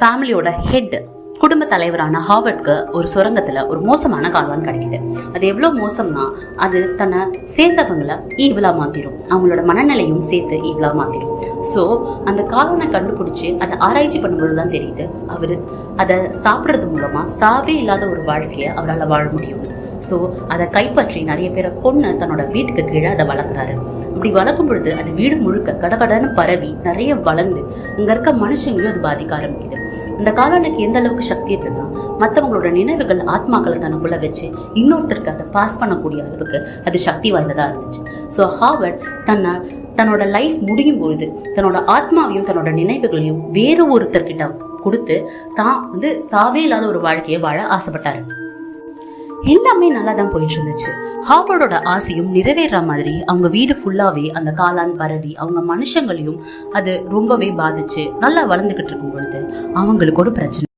ஃபேமிலியோட ஹெட் குடும்ப தலைவரான ஹாவர்ட்க்கு ஒரு சுரங்கத்துல ஒரு மோசமான கால்வான் கிடைக்குது. அது எவ்வளவு மோசம்னா அது தன்னை சேர்ந்தவங்களை ஈவிலா மாத்திரும், அவங்களோட மனநிலையும் சேர்த்து ஈவிலா மாத்திரும். ஸோ அந்த கால்வானை கண்டுபிடிச்சு அதை ஆராய்ச்சி பண்ணும்போதுதான் தெரியுது அவரு அதை சாப்பிட்றது மூலமா சாவே இல்லாத ஒரு வாழ்க்கையை அவரால் வாழ முடியும். ஸோ அதை கைப்பற்றி நிறைய பேரை கொண்டு தன்னோட வீட்டுக்கு கீழே அதை வளர்க்குறாரு. அப்படி வளர்க்கும் பொழுது அது வீடு முழுக்க கடகடன்னு பரவி நிறைய வளர்ந்து இங்க இருக்க மனுஷங்களையும் அது பாதிக்க ஆரம்பிக்குது. அந்த கால்வானுக்கு எந்த அளவுக்கு சக்தி இருக்குன்னா மற்றவங்களோட நினைவுகள் ஆத்மாக்களை தனக்குள்ள வச்சு இன்னொருத்தருக்கு அதை பாஸ் பண்ணக்கூடிய அளவுக்கு அது சக்தி வாய்ந்ததா இருந்துச்சு. ஸோ ஹாவர்ட் தன்னோட லைஃப் முடியும் பொழுது தன்னோட ஆத்மாவையும் தன்னோட நினைவுகளையும் வேறு ஒருத்தர்கிட்ட கொடுத்து தான் சாவே இல்லாத ஒரு வாழ்க்கையை வாழ ஆசைப்பட்டாரு. எல்லாமே நல்லா தான் போயிட்டு இருந்துச்சு. ஹாவர்டோட ஆசையும் நிறைவேற மாதிரி அவங்க வீடு ஃபுல்லாவே அந்த காளான் பரவி அவங்க மனுஷங்களையும் அது ரொம்பவே பாதிச்சு நல்லா வளர்ந்துகிட்டு இருக்கும் பொழுது அவங்களுக்கு ஒரு பிரச்சனை.